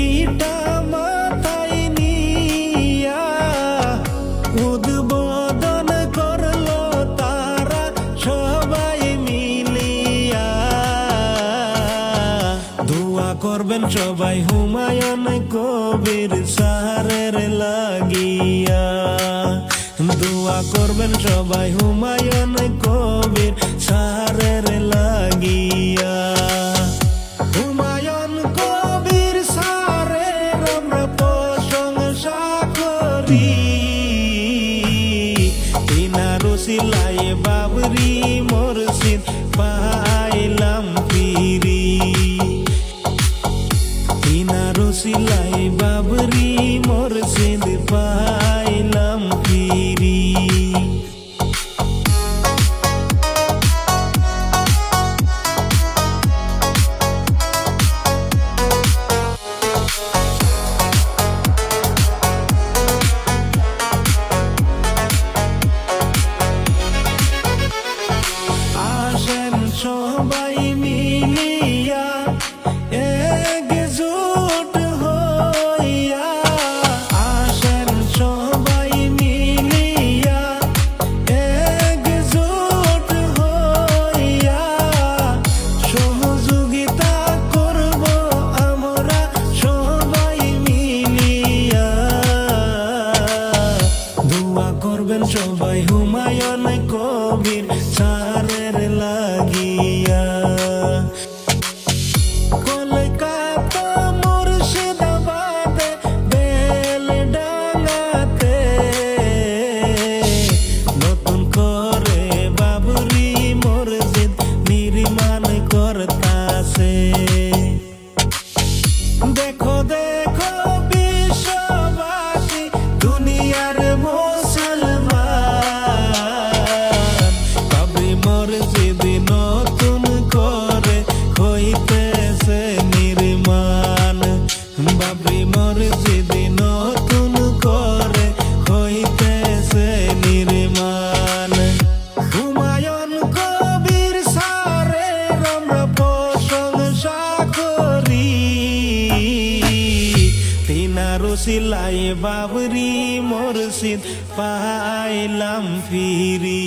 ইটা মাথায় নিয়া উদ্বোধন করলো তারা সবাই মিলিয়া। দোয়া করবেন সবাই হুমায়ুন কবির স্যারের লাগিয়া। দোয়া করবেন সবাই হুমায়ুন কবির স্যারের লাগিয়া। হুমায়ুন কবির স্যারের আমরা প্রশংসা করি। তিনার উসিলায় বাবরি মসজিদ পাইলাম ফিরি। তিনার উসিলায় বাবরি মসজিদ পাইলাম ফিরি। আসেন সবাই মিলিয়া একজোট হইয়া। আসেন সবাই মিলিয়া একজোট হইয়া। সহযোগিতা করব আমরা সবাই মিলিয়া। দোয়া করবেন সবাই হুমায়ুন কবির স্যারের লাগিয়া। কলকাতা মুর্শিদাবাদে বেলডাঙ্গাতে নতুন করে বাবরি মসজিদ নির্মাণ করতাছে। দেখো দেখো বিশ্ববাসী দুনিয়ার মুসলমান, বাবরি মসজিদ নতুন করে হইতেছে নির্মাণ। বাবরি মসজিদ নতুন করে হইতেছে নির্মাণ। হুমায়ুন কবির স্যারের আমরা প্রশংসা করি। তিনার উসিলায় বাবরি মসজিদ পাইলাম ফিরি।